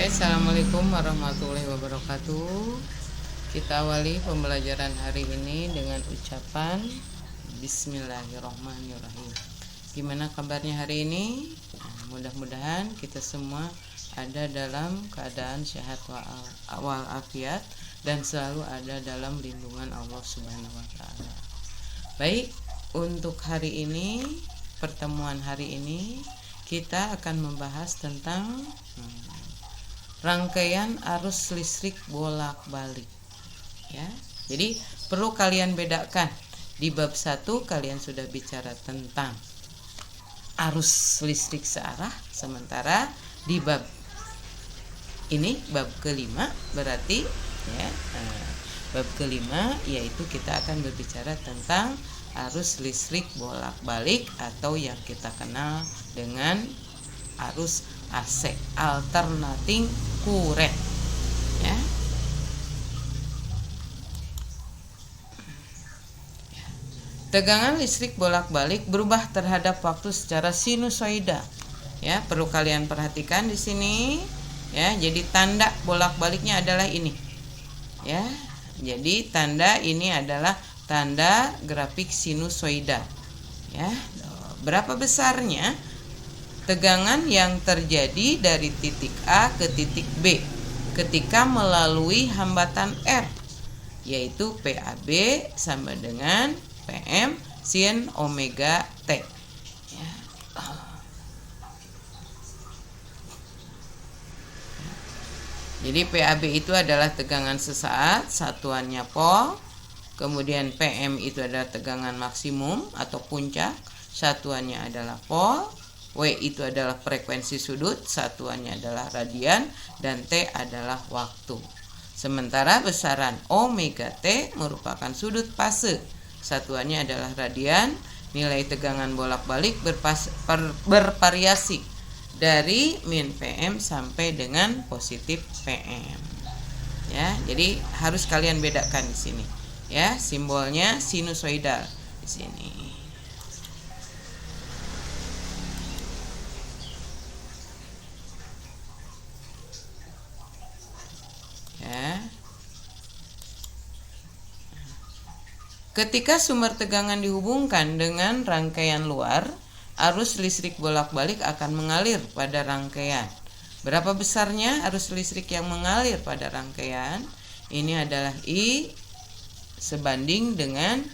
Oke, assalamualaikum warahmatullahi wabarakatuh. Kita awali pembelajaran hari ini dengan ucapan Bismillahirrahmanirrahim. Gimana kabarnya hari ini? Mudah-mudahan kita semua ada dalam keadaan sehat walafiat dan selalu ada dalam lindungan Allah Subhanahu wa taala. Baik, untuk hari ini, pertemuan hari ini kita akan membahas tentang rangkaian arus listrik bolak-balik ya. Jadi perlu kalian bedakan. Di bab 1 kalian sudah bicara tentang arus listrik searah, sementara di bab ini bab kelima berarti ya, bab kelima yaitu kita akan berbicara tentang arus listrik bolak-balik atau yang kita kenal dengan arus AC, alternating current ya. Tegangan listrik bolak-balik berubah terhadap waktu secara sinusoida ya, perlu kalian perhatikan di sini ya. Jadi tanda bolak-baliknya adalah ini ya. Jadi tanda ini adalah tanda grafik sinusoida ya. Berapa besarnya tegangan yang terjadi dari titik A ke titik B ketika melalui hambatan R, yaitu PAB sama dengan PM sin omega T ya. Jadi PAB itu adalah tegangan sesaat, satuannya volt. Kemudian PM itu adalah tegangan maksimum atau puncak, satuannya adalah volt. W itu adalah frekuensi sudut, satuannya adalah radian, dan T adalah waktu. Sementara besaran omega T merupakan sudut fase, satuannya adalah radian. Nilai tegangan bolak-balik bervariasi dari min PM sampai dengan positif PM. Ya, jadi harus kalian bedakan di sini. Ya, simbolnya sinusoidal di sini. Ketika sumber tegangan dihubungkan dengan rangkaian luar, arus listrik bolak-balik akan mengalir pada rangkaian. Berapa besarnya arus listrik yang mengalir pada rangkaian? Ini adalah I sebanding dengan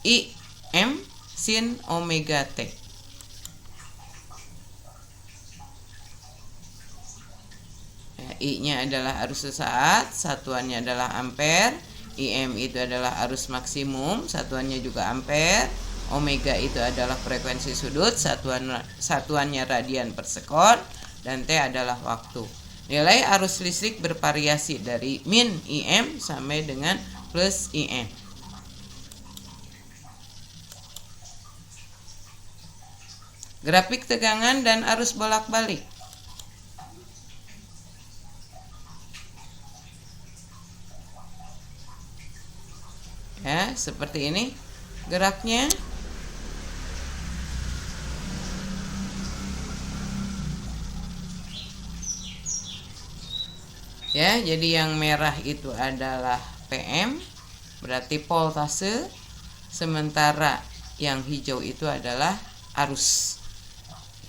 I M sin omega T. I-nya adalah arus sesaat, satuannya adalah ampere. IM itu adalah arus maksimum, satuannya juga ampere. Omega itu adalah frekuensi sudut, satuannya radian per sekon, dan T adalah waktu. Nilai arus listrik bervariasi dari min IM sampai dengan plus IM. Grafik tegangan dan arus bolak-balik. Ya, seperti ini geraknya. Ya, jadi yang merah itu adalah PM, berarti voltase, sementara yang hijau itu adalah arus.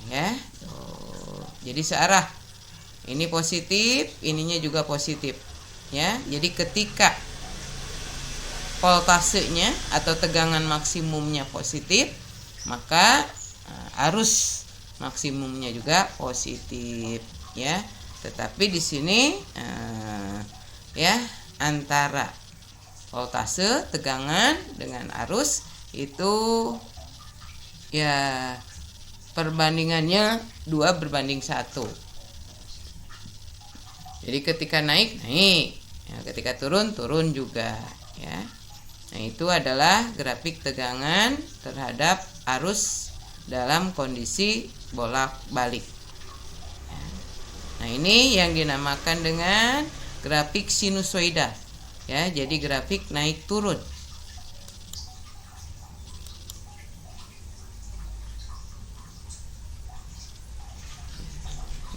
Ya, tuh. Jadi searah. Ini positif, ininya juga positif. Ya, jadi ketika voltasenya atau tegangan maksimumnya positif, maka arus maksimumnya juga positif ya. Tetapi di sini ya, antara voltase tegangan dengan arus itu ya perbandingannya 2:1. Jadi ketika naik ya, ketika turun juga ya. Nah, itu adalah grafik tegangan terhadap arus dalam kondisi bolak-balik. Nah, ini yang dinamakan dengan grafik sinusoida. Ya, jadi grafik naik turun.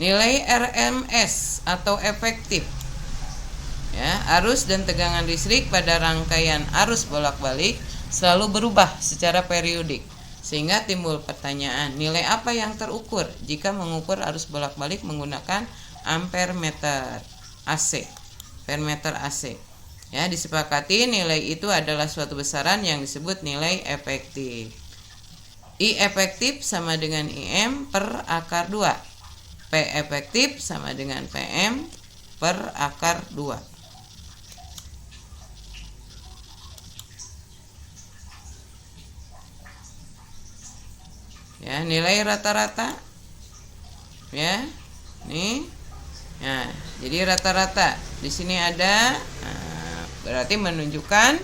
Nilai RMS atau efektif, ya, arus dan tegangan listrik pada rangkaian arus bolak-balik selalu berubah secara periodik, sehingga timbul pertanyaan, nilai apa yang terukur jika mengukur arus bolak-balik menggunakan ampere meter AC, per meter AC. Ya, disepakati nilai itu adalah suatu besaran yang disebut nilai efektif. I efektif sama dengan IM per akar 2. P efektif sama dengan PM per akar 2. Ya, nilai rata-rata. Ya, nih. Nah, jadi rata-rata di sini ada, berarti menunjukkan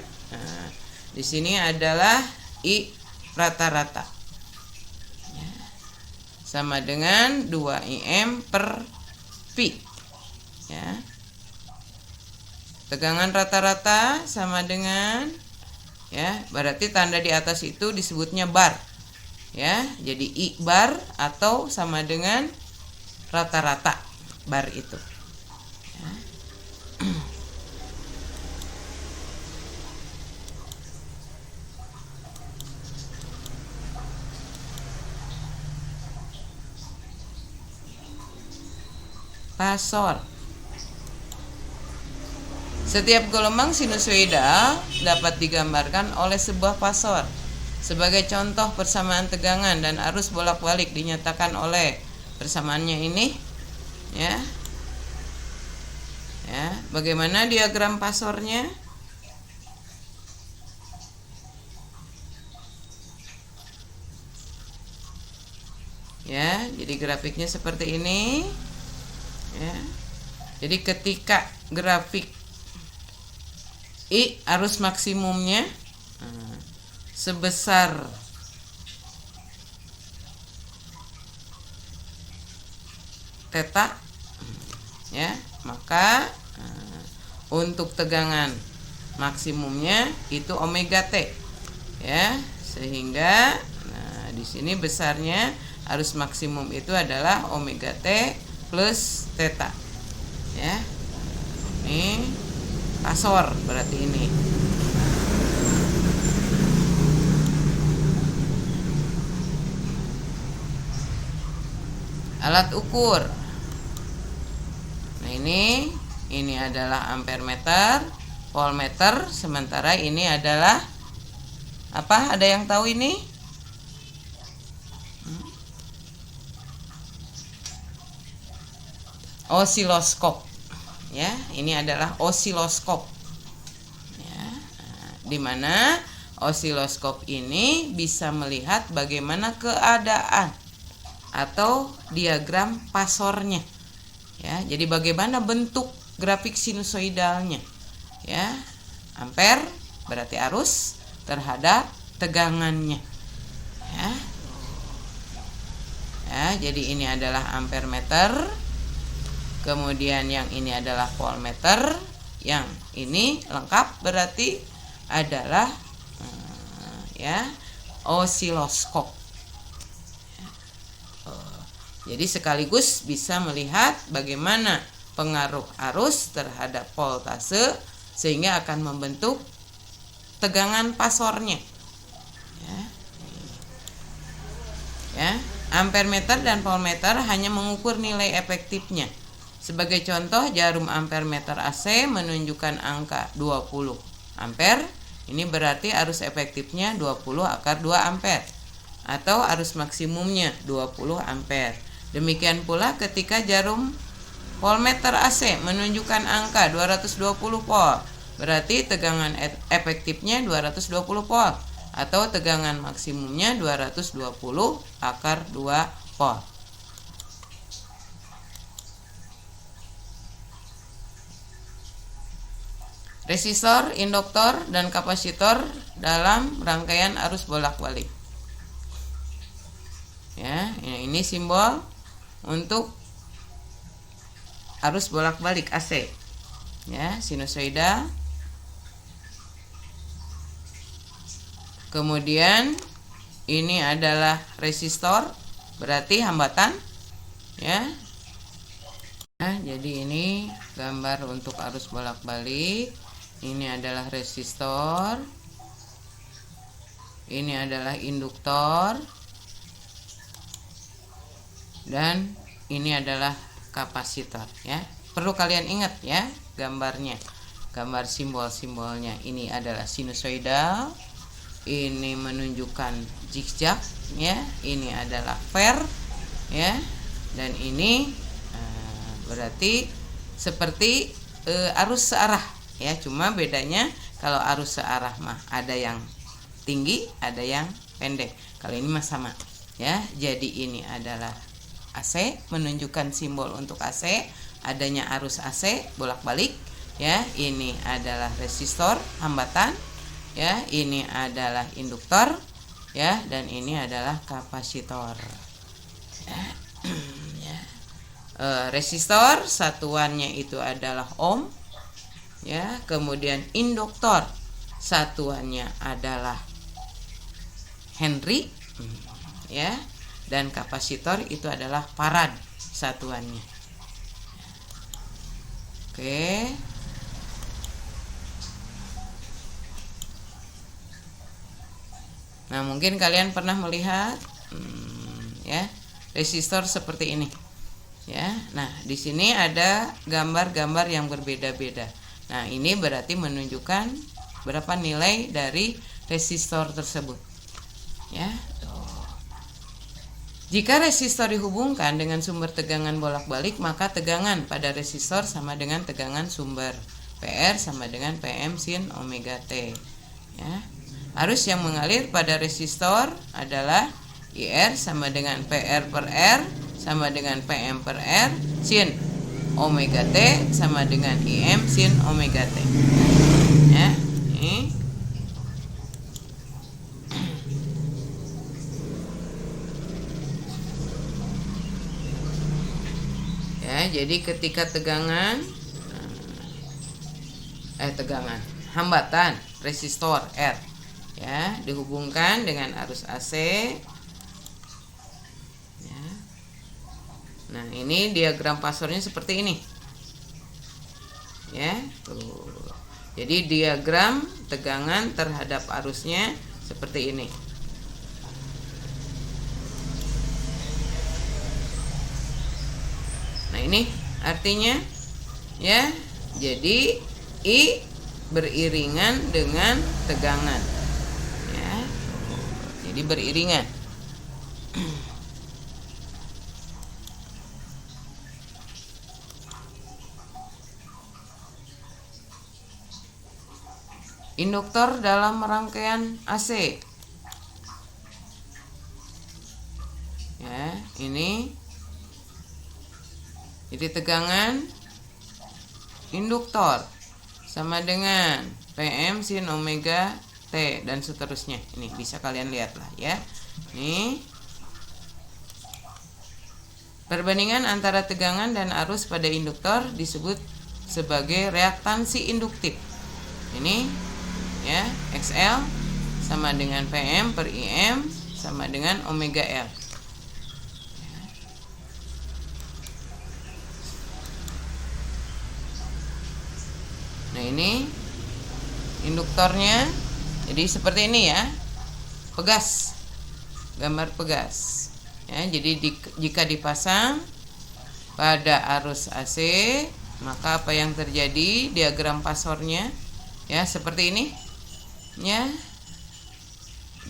di sini adalah I rata-rata. Ya, sama dengan 2IM per Pi. Ya. Tegangan rata-rata sama dengan, ya, berarti tanda di atas itu disebutnya bar. Ya, jadi I bar atau sama dengan rata-rata bar itu. Ya. Pasor. Setiap gelombang sinusoidal dapat digambarkan oleh sebuah pasor. Sebagai contoh persamaan tegangan dan arus bolak-balik dinyatakan oleh persamaannya ini, ya. Ya, bagaimana diagram pasornya? Ya, jadi grafiknya seperti ini. Ya. Jadi ketika grafik I arus maksimumnya sebesar theta, ya, maka untuk tegangan maksimumnya itu omega T, ya, sehingga di sini besarnya arus maksimum itu adalah omega T plus theta, ya. Ini pasor berarti ini. Alat ukur. Nah, ini adalah ampere meter, voltmeter, sementara ini adalah apa? Ada yang tahu ini? Osiloskop. Ya, ini adalah osiloskop. Ya, di mana osiloskop ini bisa melihat bagaimana keadaan atau diagram pasornya. Ya, jadi bagaimana bentuk grafik sinusoidalnya. Ya, ampere berarti arus terhadap tegangannya. Ya. Ya, jadi ini adalah ampere meter. Kemudian yang ini adalah voltmeter. Yang ini lengkap berarti adalah ya, osiloskop. Jadi sekaligus bisa melihat bagaimana pengaruh arus terhadap voltase sehingga akan membentuk tegangan pasornya. Ya. Ya, ampere meter dan voltmeter hanya mengukur nilai efektifnya. Sebagai contoh, jarum ampere meter AC menunjukkan angka 20 ampere. Ini berarti arus efektifnya 20 akar 2 ampere atau arus maksimumnya 20 ampere. Demikian pula ketika jarum voltmeter AC menunjukkan angka 220 volt, berarti tegangan efektifnya 220 volt atau tegangan maksimumnya 220 akar 2 volt. Resistor, induktor, dan kapasitor dalam rangkaian arus bolak-balik. Ya, ini simbol untuk arus bolak-balik AC. Ya, sinusoida. Kemudian ini adalah resistor, berarti hambatan. Ya. Nah, jadi ini gambar untuk arus bolak-balik. Ini adalah resistor. Ini adalah induktor. Dan ini adalah kapasitor ya. Perlu kalian ingat ya gambarnya. Gambar simbol-simbolnya. Ini adalah sinusoidal. Ini menunjukkan zigzag ya. Ini adalah fair ya. Dan ini berarti seperti arus searah ya, cuma bedanya kalau arus searah mah ada yang tinggi, ada yang pendek. Kalau ini mah sama ya. Jadi ini adalah AC, menunjukkan simbol untuk AC, adanya arus AC bolak-balik ya. Ini adalah resistor, hambatan ya. Ini adalah induktor ya, dan ini adalah kapasitor ya. Resistor satuannya itu adalah ohm ya, kemudian induktor satuannya adalah Henry ya, dan kapasitor itu adalah farad satuannya. Oke. Nah, mungkin kalian pernah melihat ya resistor seperti ini. Ya, nah di sini ada gambar-gambar yang berbeda-beda. Nah, ini berarti menunjukkan berapa nilai dari resistor tersebut. Ya, jika resistor dihubungkan dengan sumber tegangan bolak-balik, maka tegangan pada resistor sama dengan tegangan sumber. PR sama dengan PM sin omega T. Ya, arus yang mengalir pada resistor adalah IR sama dengan PR per R sama dengan PM per R sin omega T sama dengan IM sin omega T ya. Ini ya, jadi ketika hambatan resistor R ya dihubungkan dengan arus AC. Nah, ini diagram pasornya seperti ini. Ya, tuh. Jadi diagram tegangan terhadap arusnya seperti ini. Nah, ini artinya ya. Jadi I beriringan dengan tegangan. Ya. Jadi beriringan. Induktor dalam rangkaian AC. Ya, ini jadi tegangan induktor sama dengan PM sin omega T dan seterusnya. Ini bisa kalian lihat lah ya. Nih. Perbandingan antara tegangan dan arus pada induktor disebut sebagai reaktansi induktif. Ini ya, XL sama dengan PM per IM sama dengan omega L. Nah, ini induktornya jadi seperti ini ya, pegas, gambar pegas ya. Jadi jika dipasang pada arus AC, maka apa yang terjadi, diagram pasornya ya seperti ini ya.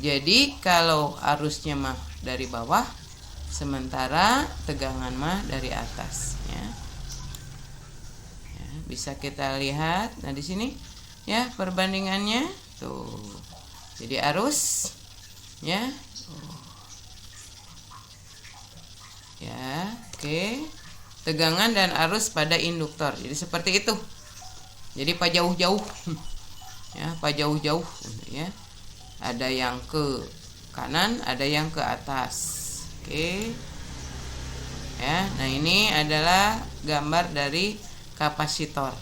Jadi kalau arusnya mah dari bawah, sementara tegangan mah dari atas ya. Ya, bisa kita lihat. Nah, di sini ya perbandingannya tuh. Jadi arus ya. Ya, oke. Tegangan dan arus pada induktor. Jadi seperti itu. Jadi pak jauh-jauh. Ya, pak jauh-jauh ya. Ada yang ke kanan, ada yang ke atas. Oke. Ya, nah ini adalah gambar dari kapasitor.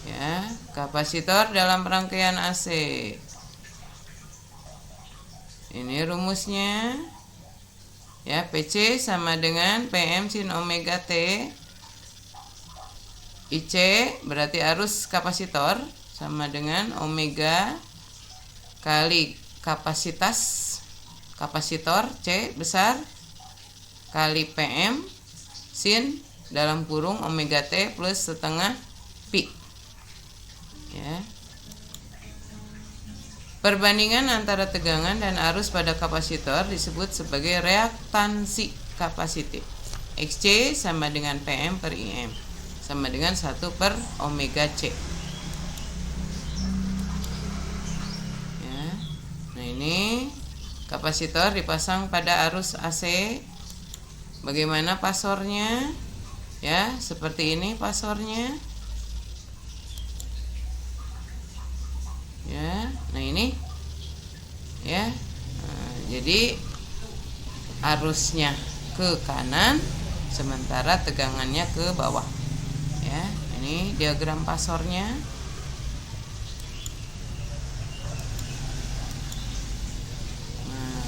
Ya, kapasitor dalam rangkaian AC. Ini rumusnya. Ya, PC sama dengan PM sin omega T. IC berarti arus kapasitor sama dengan omega kali kapasitas kapasitor C besar kali PM sin dalam kurung omega T plus setengah pi. Ya. Perbandingan antara tegangan dan arus pada kapasitor disebut sebagai reaktansi kapasitif. XC sama dengan PM per IM sama dengan 1 per omega C. Ya. Nah, ini kapasitor dipasang pada arus AC. Bagaimana pasornya? Ya, seperti ini pasornya. Ya, nah ini. Ya. Nah, jadi arusnya ke kanan sementara tegangannya ke bawah. Ya, ini diagram pasornya. Nah,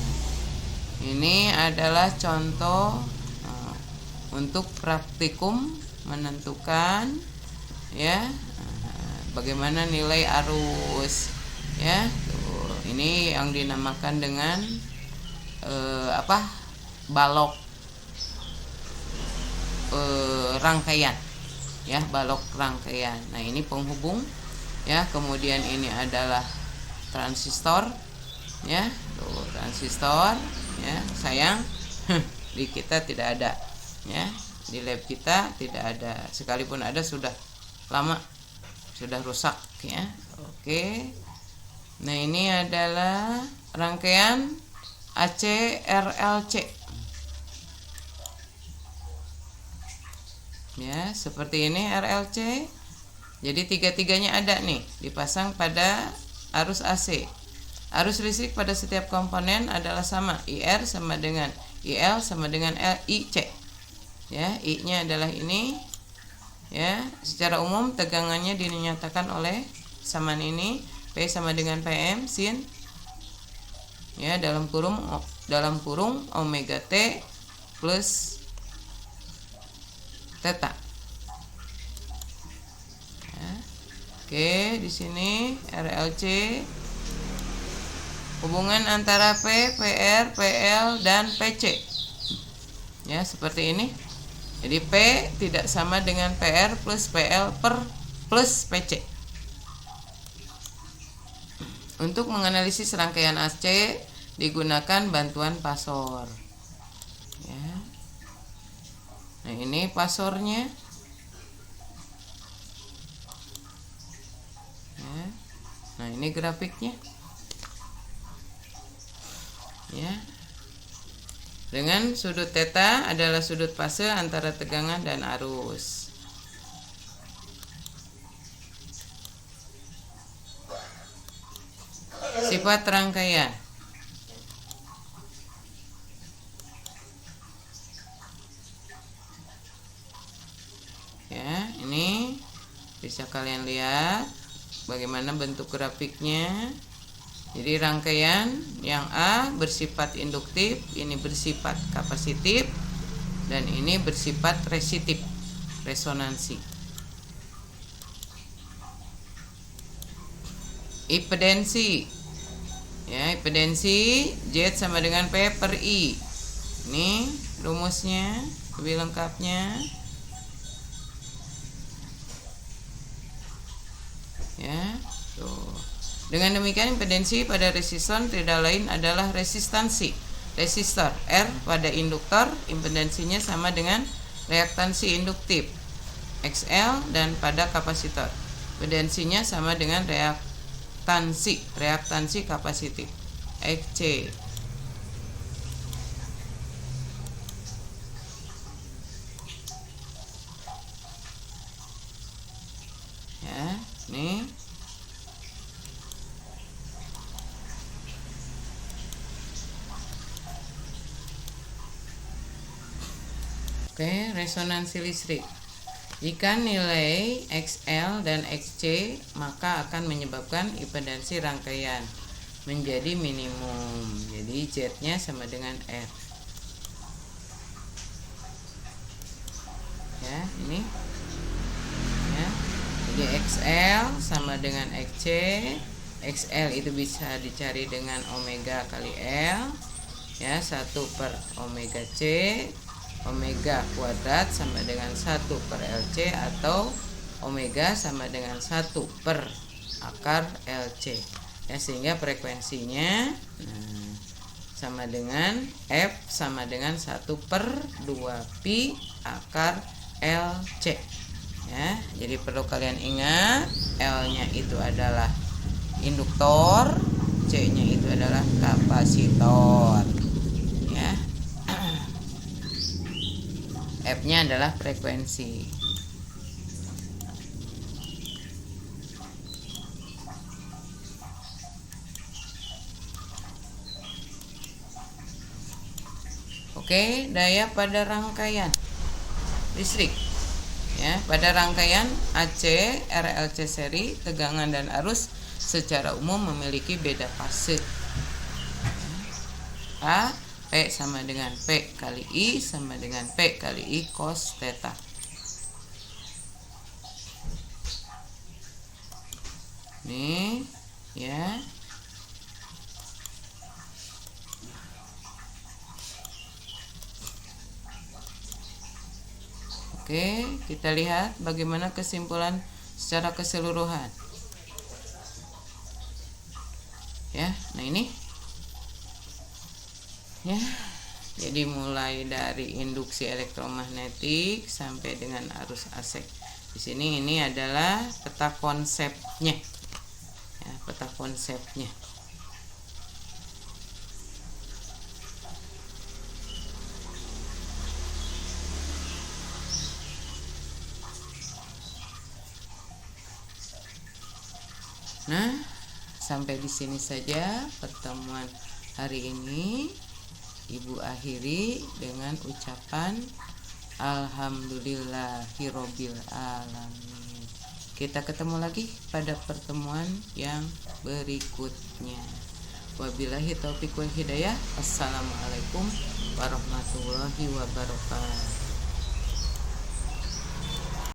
ini adalah contoh untuk praktikum menentukan ya bagaimana nilai arus. Ya, tuh, ini yang dinamakan dengan balok rangkaian. Ya, balok rangkaian. Nah, ini penghubung ya, kemudian ini adalah transistor ya, tuh transistor ya. Sayang di kita tidak ada ya, di lab kita tidak ada, sekalipun ada sudah lama, sudah rusak ya. Oke. Nah, ini adalah rangkaian AC RLC. Ya, seperti ini RLC. Jadi tiga-tiganya ada nih, dipasang pada arus AC. Arus listrik pada setiap komponen adalah sama. IR sama dengan IL sama dengan IC. Ya, I-nya adalah ini. Ya, secara umum tegangannya dinyatakan oleh samaan ini, P sama dengan PM sin ya dalam kurung omega T plus theta. Ya. Oke, di sini RLC hubungan antara P, PR, PL dan PC. Ya, seperti ini. Jadi P tidak sama dengan PR plus PL plus PC. Untuk menganalisis rangkaian AC digunakan bantuan pasor. Ya. Nah, ini pasornya. Ya. Nah, ini grafiknya. Ya. Dengan sudut theta adalah sudut fase antara tegangan dan arus. Sifat rangkaian. Ya, ini bisa kalian lihat bagaimana bentuk grafiknya. Jadi rangkaian yang A bersifat induktif, ini bersifat kapasitif, dan ini bersifat resistif, resonansi. Impedensi. Ya, impedensi Z sama dengan P per I. Ini rumusnya lebih lengkapnya. Ya, tuh. Dengan demikian impedensi pada resistor tidak lain adalah resistansi. Resistor R pada induktor impedensinya sama dengan reaktansi induktif XL, dan pada kapasitor impedensinya sama dengan reaktansi kapasitif XC. Ya, nih. Oke, resonansi listrik. Jika nilai XL dan XC, maka akan menyebabkan impedansi rangkaian menjadi minimum. Jadi Z-nya sama dengan R. Ya, ini ya. Jadi XL sama dengan XC. XL itu bisa dicari dengan omega kali L, ya, 1/omega C. Omega kuadrat sama dengan 1/LC, atau omega sama dengan 1/LC, ya, sehingga frekuensinya sama dengan F sama dengan 1/2 pi akar LC, ya. Jadi perlu kalian ingat, L-nya itu adalah induktor, C-nya itu adalah kapasitor, ya. F-nya adalah frekuensi. Oke, daya pada rangkaian listrik. Ya, pada rangkaian AC, RLC seri, tegangan dan arus secara umum memiliki beda fase. A, P sama dengan P kali I sama dengan P kali I cos theta. Nih, ya. Oke, kita lihat bagaimana kesimpulan secara keseluruhan. Ya, nah ini. Ya. Jadi mulai dari induksi elektromagnetik sampai dengan arus AC. Di sini ini adalah peta konsepnya. Ya, peta konsepnya. Nah, sampai di sini saja pertemuan hari ini. Ibu akhiri dengan ucapan alhamdulillahirobbil alamin. Kita ketemu lagi pada pertemuan yang berikutnya. Wabillahi taufiq wal hidayah. Assalamualaikum warahmatullahi wabarakatuh.